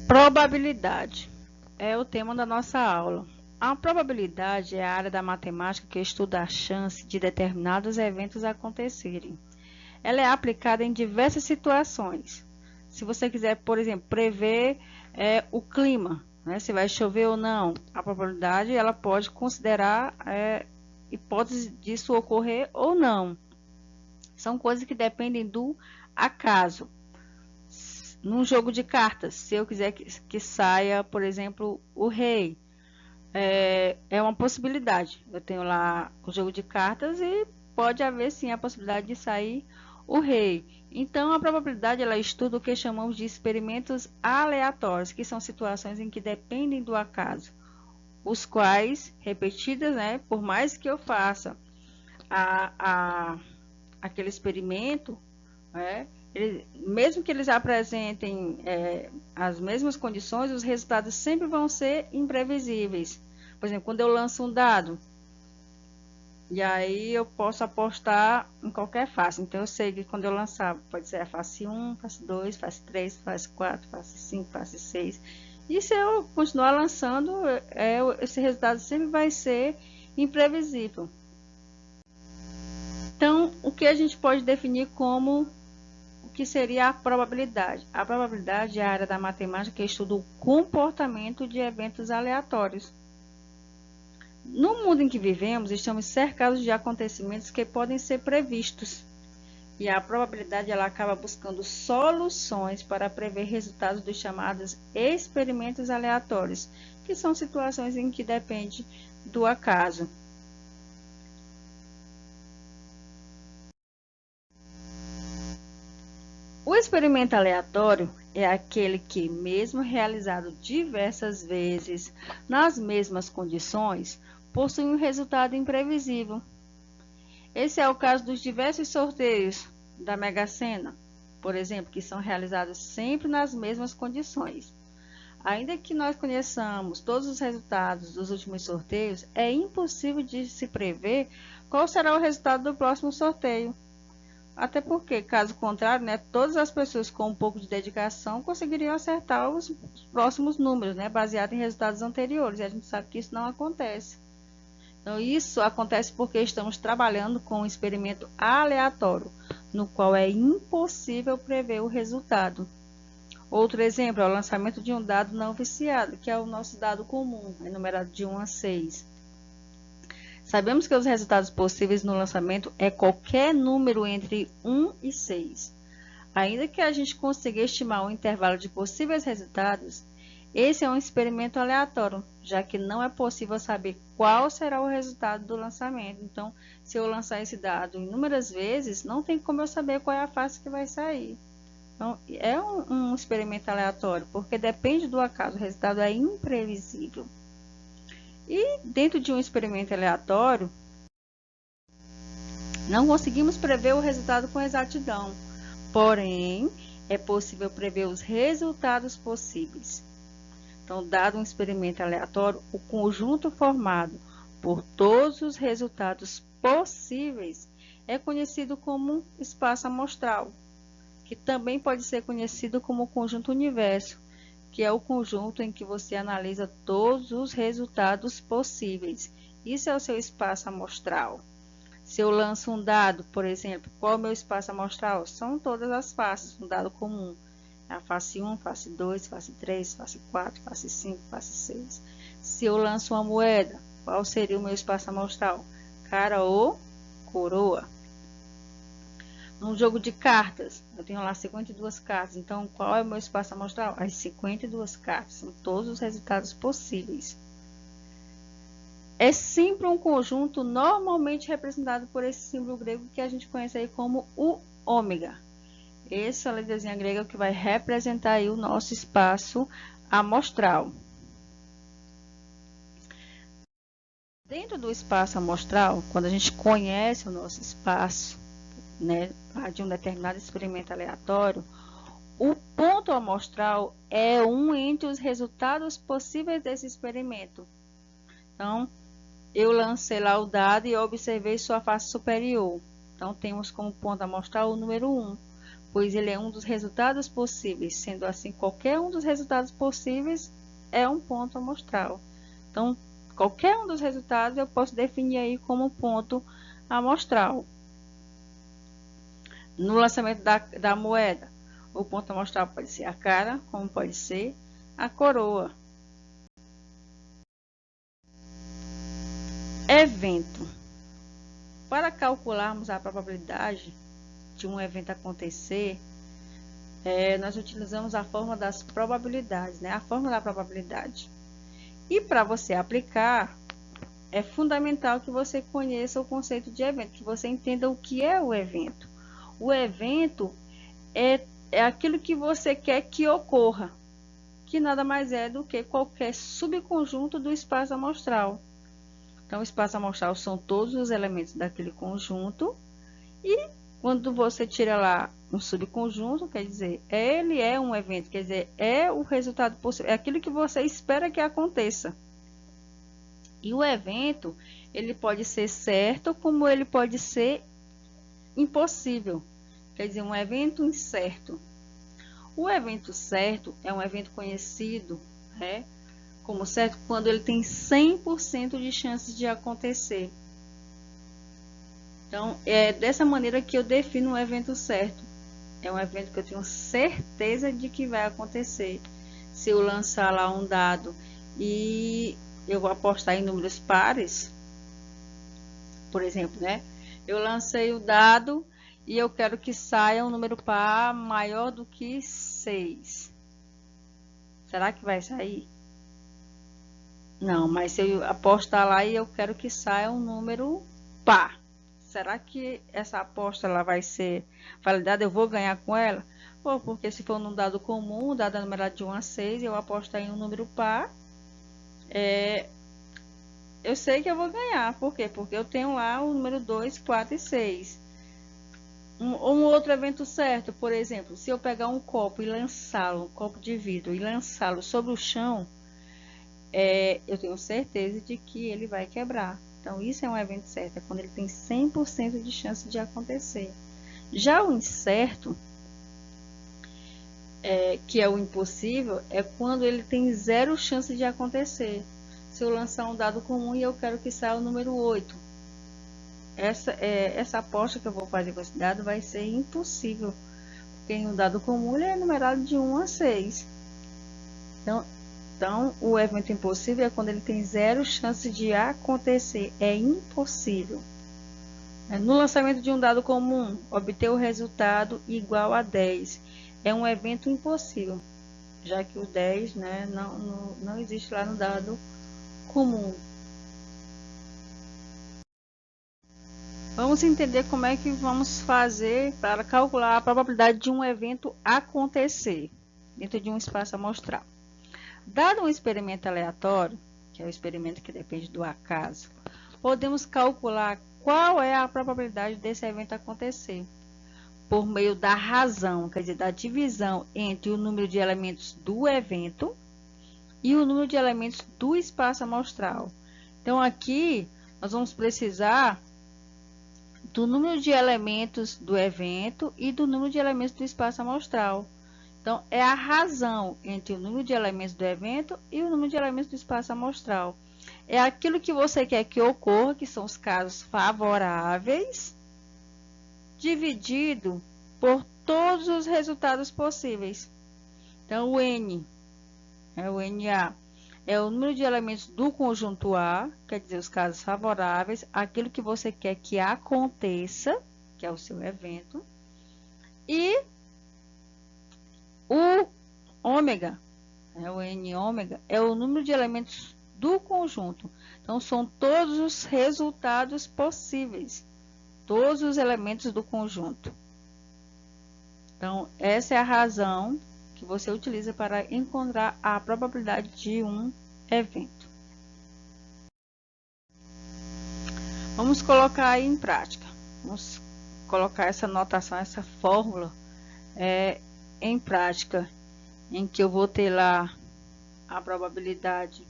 Probabilidade é o tema da nossa aula. A probabilidade é a área da matemática que estuda a chance de determinados eventos acontecerem. Ela é aplicada em diversas situações. Se você quiser, por exemplo, prever o clima, né, se vai chover ou não, a probabilidade ela pode considerar hipótese disso ocorrer ou não. São coisas que dependem do acaso. Num jogo de cartas, se eu quiser que saia, por exemplo, o rei, é uma possibilidade. Eu tenho lá o jogo de cartas e pode haver sim a possibilidade de sair o rei. Então, a probabilidade ela estuda o que chamamos de experimentos aleatórios, que são situações em que dependem do acaso, os quais, repetidas, né, por mais que eu faça aquele experimento, mesmo que eles apresentem as mesmas condições, os resultados sempre vão ser imprevisíveis. Por exemplo, quando eu lanço um dado, e aí eu posso apostar em qualquer face. Então, eu sei que quando eu lançar, pode ser a face 1, face 2, face 3, face 4, face 5, face 6. E se eu continuar lançando, esse resultado sempre vai ser imprevisível. Então, o que a gente pode definir como o que seria a probabilidade? A probabilidade é a área da matemática que estuda o comportamento de eventos aleatórios. No mundo em que vivemos, estamos cercados de acontecimentos que podem ser previstos. E a probabilidade ela acaba buscando soluções para prever resultados dos chamados experimentos aleatórios, que são situações em que depende do acaso. O experimento aleatório é aquele que, mesmo realizado diversas vezes nas mesmas condições, possui um resultado imprevisível. Esse é o caso dos diversos sorteios da Mega Sena, por exemplo, que são realizados sempre nas mesmas condições. Ainda que nós conheçamos todos os resultados dos últimos sorteios, é impossível de se prever qual será o resultado do próximo sorteio. Até porque, caso contrário, todas as pessoas com um pouco de dedicação conseguiriam acertar os próximos números, baseado em resultados anteriores. E a gente sabe que isso não acontece. Então, isso acontece porque estamos trabalhando com um experimento aleatório, no qual é impossível prever o resultado. Outro exemplo é o lançamento de um dado não viciado, que é o nosso dado comum, enumerado de 1 a 6. Sabemos que os resultados possíveis no lançamento é qualquer número entre 1 e 6. Ainda que a gente consiga estimar um intervalo de possíveis resultados, esse é um experimento aleatório, já que não é possível saber qual será o resultado do lançamento. Então, se eu lançar esse dado inúmeras vezes, não tem como eu saber qual é a face que vai sair. Então, é um experimento aleatório, porque depende do acaso, o resultado é imprevisível. E dentro de um experimento aleatório, não conseguimos prever o resultado com exatidão, porém, é possível prever os resultados possíveis. Então, dado um experimento aleatório, o conjunto formado por todos os resultados possíveis é conhecido como espaço amostral, que também pode ser conhecido como conjunto universo, que é o conjunto em que você analisa todos os resultados possíveis. Isso é o seu espaço amostral. Se eu lanço um dado, por exemplo, qual é o meu espaço amostral? São todas as faces, um dado comum. A face 1, face 2, face 3, face 4, face 5, face 6. Se eu lanço uma moeda, qual seria o meu espaço amostral? Cara ou coroa. Num jogo de cartas, eu tenho lá 52 cartas. Então, qual é o meu espaço amostral? As 52 cartas. São todos os resultados possíveis. É sempre um conjunto normalmente representado por esse símbolo grego que a gente conhece aí como o ômega. Essa letrazinha grega que vai representar aí o nosso espaço amostral. Dentro do espaço amostral, quando a gente conhece o nosso espaço, de um determinado experimento aleatório, o ponto amostral é um entre os resultados possíveis desse experimento. Então, eu lancei lá o dado e observei sua face superior. Então, temos como ponto amostral o número 1. pois ele é um dos resultados possíveis. Sendo assim, qualquer um dos resultados possíveis é um ponto amostral. Então, qualquer um dos resultados eu posso definir aí como ponto amostral. No lançamento da moeda, o ponto amostral pode ser a cara, como pode ser a coroa. Evento. Para calcularmos a probabilidade de um evento acontecer, nós utilizamos a fórmula das probabilidades, né? A fórmula da probabilidade. E para você aplicar, é fundamental que você conheça o conceito de evento, que você entenda o que é o evento. O evento é aquilo que você quer que ocorra, que nada mais é do que qualquer subconjunto do espaço amostral. Então, o espaço amostral são todos os elementos daquele conjunto, e quando você tira lá um subconjunto, quer dizer, ele é um evento, quer dizer, é o resultado possível, é aquilo que você espera que aconteça. E o evento, ele pode ser certo, como ele pode ser impossível, quer dizer, um evento incerto. O evento certo é um evento conhecido, né, como certo quando ele tem 100% de chances de acontecer. Então, é dessa maneira que eu defino um evento certo. É um evento que eu tenho certeza de que vai acontecer. Se eu lançar lá um dado e eu vou apostar em números pares, por exemplo, né? Eu lancei o dado e eu quero que saia um número par maior do que 6. Será que vai sair? Não, mas se eu apostar lá e eu quero que saia um número par, será que essa aposta ela vai ser validada? Eu vou ganhar com ela? Bom, porque se for num dado comum, o dado é numerado de 1 a 6, eu apostar em um número par, eu sei que eu vou ganhar. Por quê? Porque eu tenho lá o número 2, 4 e 6. Um outro evento certo, por exemplo, se eu pegar um copo e lançá-lo, um copo de vidro, e lançá-lo sobre o chão, eu tenho certeza de que ele vai quebrar. Então, isso é um evento certo, é quando ele tem 100% de chance de acontecer. Já o incerto, que é o impossível, é quando ele tem 0 chance de acontecer. Se eu lançar um dado comum e eu quero que saia o número 8, essa aposta que eu vou fazer com esse dado vai ser impossível, porque em um dado comum ele é numerado de 1 a 6. Então, o evento impossível é quando ele tem 0 chance de acontecer, é impossível. No lançamento de um dado comum, obter o resultado igual a 10 é um evento impossível, já que o 10, né, não existe lá no dado comum. Vamos entender como é que vamos fazer para calcular a probabilidade de um evento acontecer dentro de um espaço amostral. Dado um experimento aleatório, que é o experimento que depende do acaso, podemos calcular qual é a probabilidade desse evento acontecer por meio da razão, quer dizer, da divisão entre o número de elementos do evento e o número de elementos do espaço amostral. Então, aqui nós vamos precisar do número de elementos do evento e do número de elementos do espaço amostral. Então, é a razão entre o número de elementos do evento e o número de elementos do espaço amostral. É aquilo que você quer que ocorra, que são os casos favoráveis, dividido por todos os resultados possíveis. Então, o N, o NA, é o número de elementos do conjunto A, quer dizer, os casos favoráveis, aquilo que você quer que aconteça, que é o seu evento, e o ômega, o N ômega, é o número de elementos do conjunto. Então, são todos os resultados possíveis, todos os elementos do conjunto. Então, essa é a razão que você utiliza para encontrar a probabilidade de um evento. Vamos colocar aí em prática. Vamos colocar essa notação, essa fórmula em prática, em que eu vou ter lá a probabilidade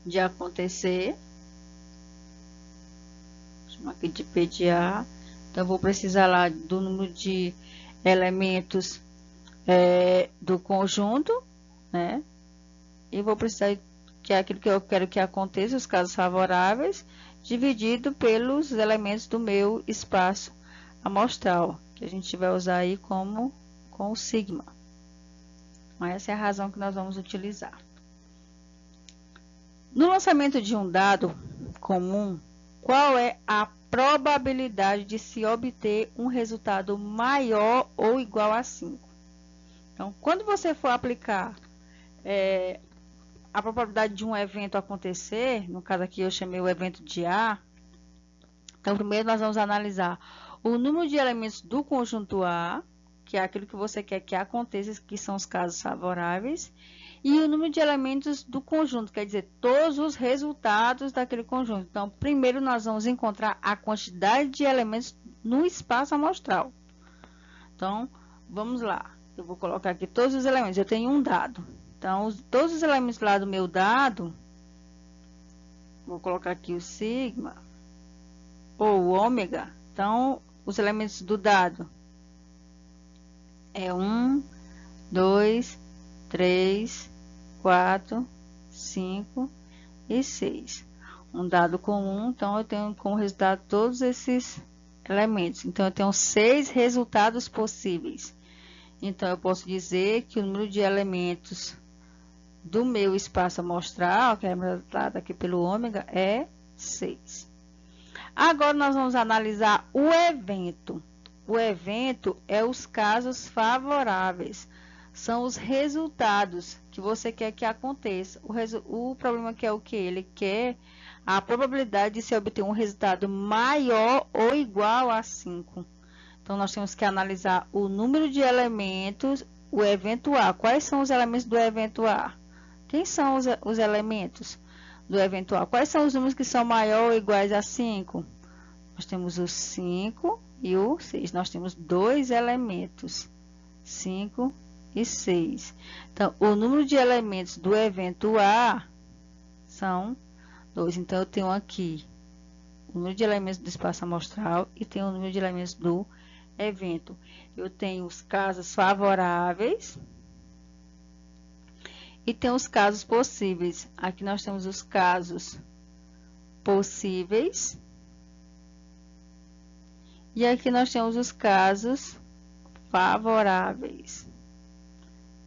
de acontecer, vou chamar aqui de PDA, Então, eu vou precisar lá do número de elementos do conjunto, né? E vou precisar que é aquilo que eu quero que aconteça, os casos favoráveis, dividido pelos elementos do meu espaço amostral, que a gente vai usar aí como com o sigma. Então, essa é a razão que nós vamos utilizar. No lançamento de um dado comum, qual é a probabilidade de se obter um resultado maior ou igual a 5? Então, quando você for aplicar a probabilidade de um evento acontecer, no caso aqui eu chamei o evento de A, então primeiro nós vamos analisar o número de elementos do conjunto A, que é aquilo que você quer que aconteça, que são os casos favoráveis, e o número de elementos do conjunto, quer dizer, todos os resultados daquele conjunto. Então, primeiro nós vamos encontrar a quantidade de elementos no espaço amostral. Então, vamos lá. Eu vou colocar aqui todos os elementos. Eu tenho um dado. Então, todos os elementos lá do meu dado, vou colocar aqui o sigma ou o ômega. Então, os elementos do dado é 1, 2, 3, 4, 5 e 6. Um dado comum, então eu tenho como resultado todos esses elementos. Então, eu tenho 6 resultados possíveis. Então, eu posso dizer que o número de elementos do meu espaço amostral, que é representado aqui pelo ômega, é 6. Agora, nós vamos analisar o evento. O evento é os casos favoráveis. São os resultados que você quer que aconteça. O problema que é o que? Ele quer a probabilidade de se obter um resultado maior ou igual a 5. Então, nós temos que analisar o número de elementos, o evento A. Quais são os elementos do evento A? Quem são os elementos do evento A? Quais são os números que são maior ou iguais a 5? Nós temos o 5 e o 6. Nós temos 2 elementos, 5 e 6. Então, o número de elementos do evento A são 2. Então, eu tenho aqui o número de elementos do espaço amostral e tenho o número de elementos do evento. Eu tenho os casos favoráveis e tenho os casos possíveis. Aqui nós temos os casos possíveis e aqui nós temos os casos favoráveis,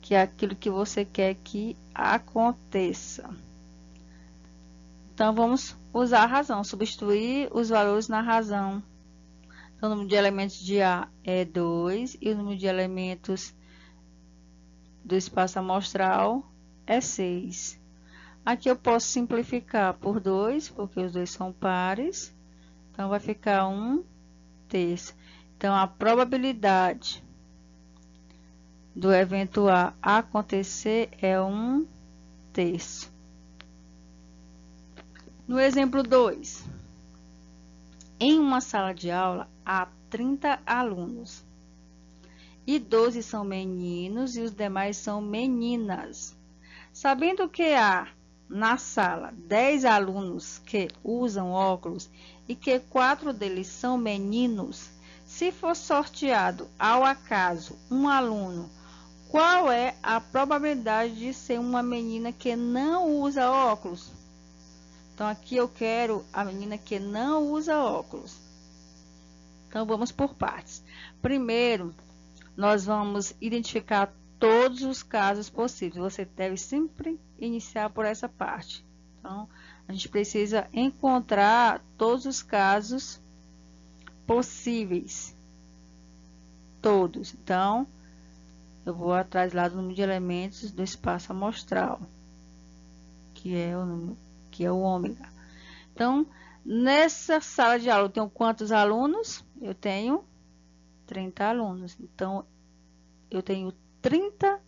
que é aquilo que você quer que aconteça. Então, vamos usar a razão, substituir os valores na razão. Então, o número de elementos de A é 2 e o número de elementos do espaço amostral é 6. Aqui eu posso simplificar por 2, porque os dois são pares. Então, vai ficar 1/3. Então, a probabilidade do evento A acontecer é 1/3. No exemplo 2, em uma sala de aula há 30 alunos e 12 são meninos e os demais são meninas. Sabendo que há na sala 10 alunos que usam óculos e que 4 deles são meninos, se for sorteado ao acaso um aluno, qual é a probabilidade de ser uma menina que não usa óculos? Então, aqui eu quero a menina que não usa óculos. Então, vamos por partes. Primeiro, nós vamos identificar todos os casos possíveis. Você deve sempre iniciar por essa parte. Então, a gente precisa encontrar todos os casos possíveis. Todos. Então, eu vou atrás lá do número de elementos do espaço amostral, que é o ômega. Então, nessa sala de aula, eu tenho quantos alunos? Eu tenho 30 alunos. Então, eu tenho 30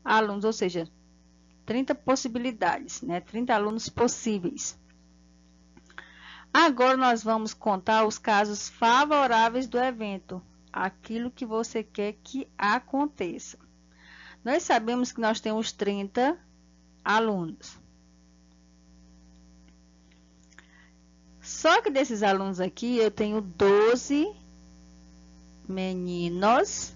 alunos, ou seja, 30 possibilidades, né? 30 alunos possíveis. Agora, nós vamos contar os casos favoráveis do evento, aquilo que você quer que aconteça. Nós sabemos que nós temos 30 alunos. Só que desses alunos aqui, eu tenho 12 meninos.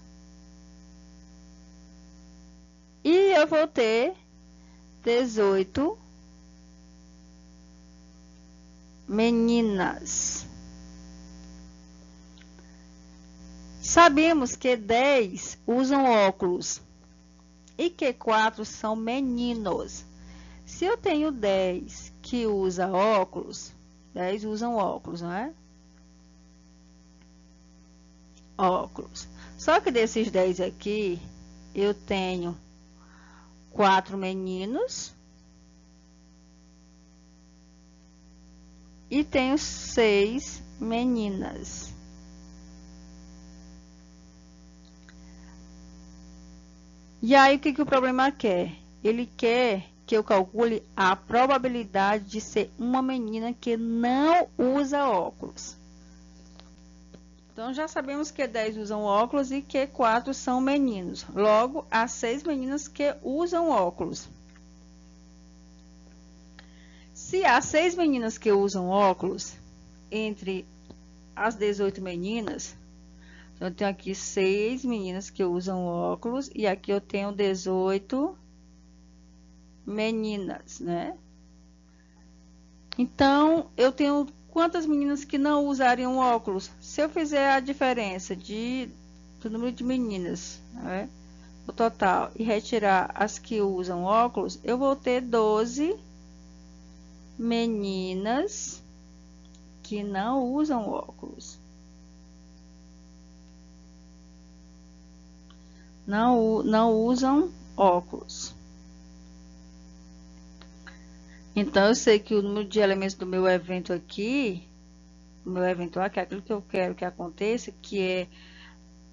E eu vou ter 18 meninas. Sabemos que 10 usam óculos e que 4 são meninos. Se eu tenho 10 que usam óculos, 10 usam óculos, não é? Óculos. Só que desses 10 aqui, eu tenho 4 meninos e tenho 6 meninas. E aí, o que o problema quer? Ele quer que eu calcule a probabilidade de ser uma menina que não usa óculos. Então, já sabemos que 10 usam óculos e que 4 são meninos. Logo, há 6 meninas que usam óculos. Se há 6 meninas que usam óculos, entre as 18 meninas, então eu tenho aqui 6 meninas que usam óculos e aqui eu tenho 18 meninas, né? Então, eu tenho quantas meninas que não usariam óculos? Se eu fizer a diferença do número de meninas, né, o total, e retirar as que usam óculos, eu vou ter 12 meninas que não usam óculos. Não usam óculos. Então, eu sei que o número de elementos do meu evento aqui, o meu evento A, que é aquilo que eu quero que aconteça, que é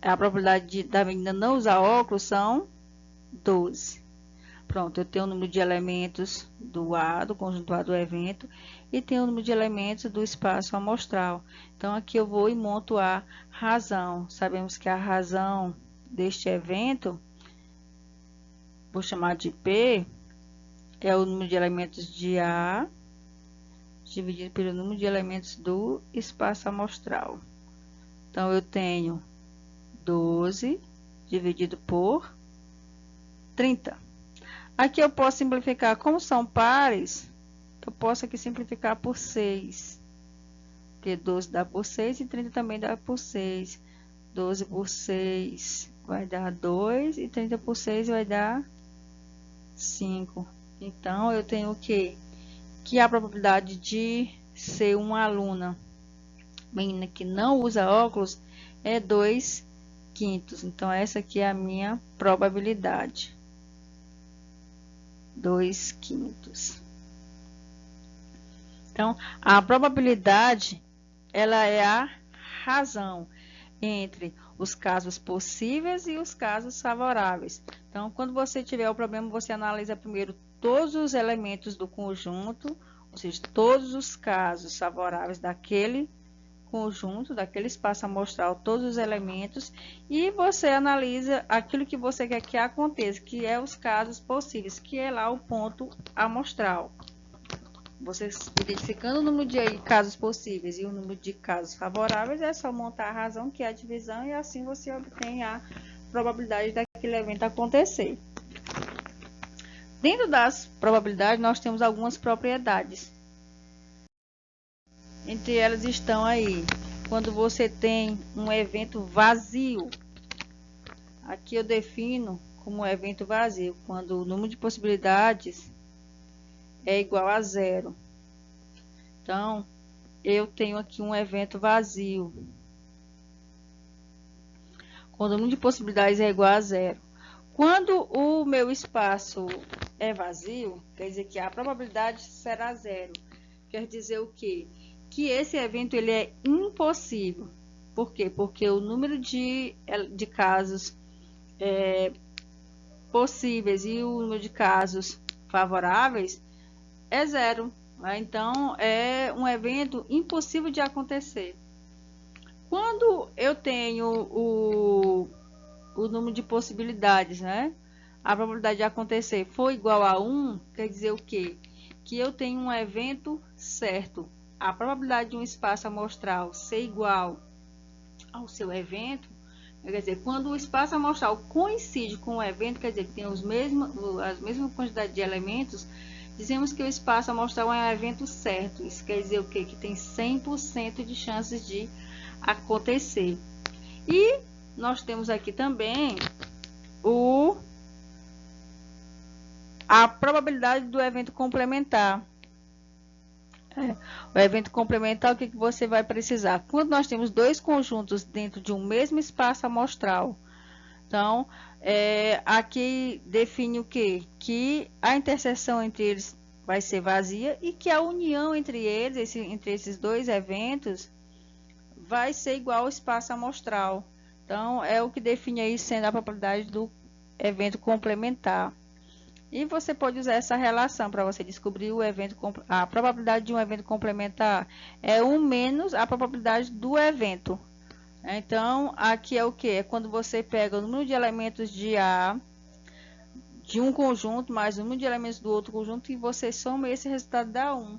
a probabilidade da menina não usar óculos, são 12. Pronto, eu tenho o número de elementos do A, do conjunto A do evento, e tenho o número de elementos do espaço amostral. Então, aqui eu vou e monto a razão. Sabemos que a razão deste evento, vou chamar de P, é o número de elementos de A dividido pelo número de elementos do espaço amostral. Então, eu tenho 12 dividido por 30. Aqui eu posso simplificar, como são pares, eu posso aqui simplificar por 6. Porque 12 dá por 6 e 30 também dá por 6. 12 por 6 vai dar 2 e 30 por 6 vai dar 5. Então, eu tenho o quê? Que a probabilidade de ser uma aluna, menina que não usa óculos, é 2/5. Então, essa aqui é a minha probabilidade. 2/5. Então, a probabilidade, ela é a razão entre os casos possíveis e os casos favoráveis. Então, quando você tiver o problema, você analisa primeiro todos os elementos do conjunto, ou seja, todos os casos favoráveis daquele conjunto, daquele espaço amostral, todos os elementos, e você analisa aquilo que você quer que aconteça, que é os casos possíveis, que é lá o ponto amostral. Você identificando o número de casos possíveis e o número de casos favoráveis, é só montar a razão, que é a divisão, e assim você obtém a probabilidade daquele evento acontecer. Dentro das probabilidades, nós temos algumas propriedades. Entre elas estão aí, quando você tem um evento vazio. Aqui eu defino como evento vazio, quando o número de possibilidades é igual a 0. Então, eu tenho aqui um evento vazio. Quando o número de possibilidades é igual a 0. Quando o meu espaço é vazio, quer dizer que a probabilidade será 0. Quer dizer o quê? Que esse evento ele é impossível. Por quê? Porque o número de casos possíveis e o número de casos favoráveis é 0. Né? Então, é um evento impossível de acontecer. Quando eu tenho o número de possibilidades, né? A probabilidade de acontecer for igual a 1, quer dizer o quê? Que eu tenho um evento certo. A probabilidade de um espaço amostral ser igual ao seu evento Quer dizer, quando o espaço amostral coincide com o evento, quer dizer que tem as mesmas quantidade de elementos, dizemos que o espaço amostral é um evento certo. Isso quer dizer o quê? Que tem 100% de chances de acontecer. E nós temos aqui também a probabilidade do evento complementar. O evento complementar, o que você vai precisar? Quando nós temos dois conjuntos dentro de um mesmo espaço amostral, então, aqui define o quê? Que a interseção entre eles vai ser vazia e que a união entre eles, entre esses dois eventos, vai ser igual ao espaço amostral. Então, é o que define aí sendo a probabilidade do evento complementar. E você pode usar essa relação para você descobrir a probabilidade de um evento complementar é 1 menos a probabilidade do evento. Então, aqui é o que? É quando você pega o número de elementos de A de um conjunto mais o número de elementos do outro conjunto e você soma esse resultado dá 1.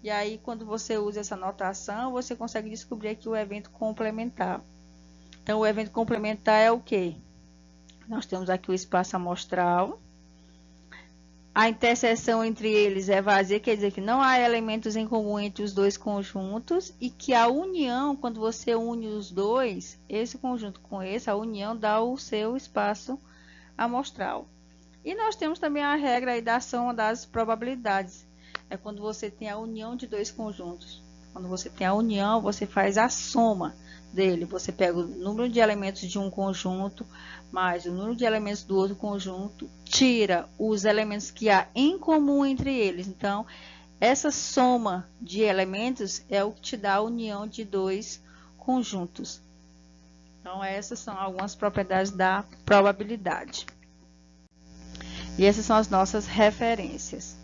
E aí, quando você usa essa notação, você consegue descobrir aqui o evento complementar. Então, o evento complementar é o que? Nós temos aqui o espaço amostral. A interseção entre eles é vazia, quer dizer que não há elementos em comum entre os dois conjuntos e que a união, quando você une os dois, esse conjunto com esse, a união dá o seu espaço amostral. E nós temos também a regra aí da soma das probabilidades. É quando você tem a união de dois conjuntos. Quando você tem a união, você faz a soma dele. Você pega o número de elementos de um conjunto mais o número de elementos do outro conjunto, tira os elementos que há em comum entre eles. Então, essa soma de elementos é o que te dá a união de dois conjuntos. Então, essas são algumas propriedades da probabilidade. E essas são as nossas referências.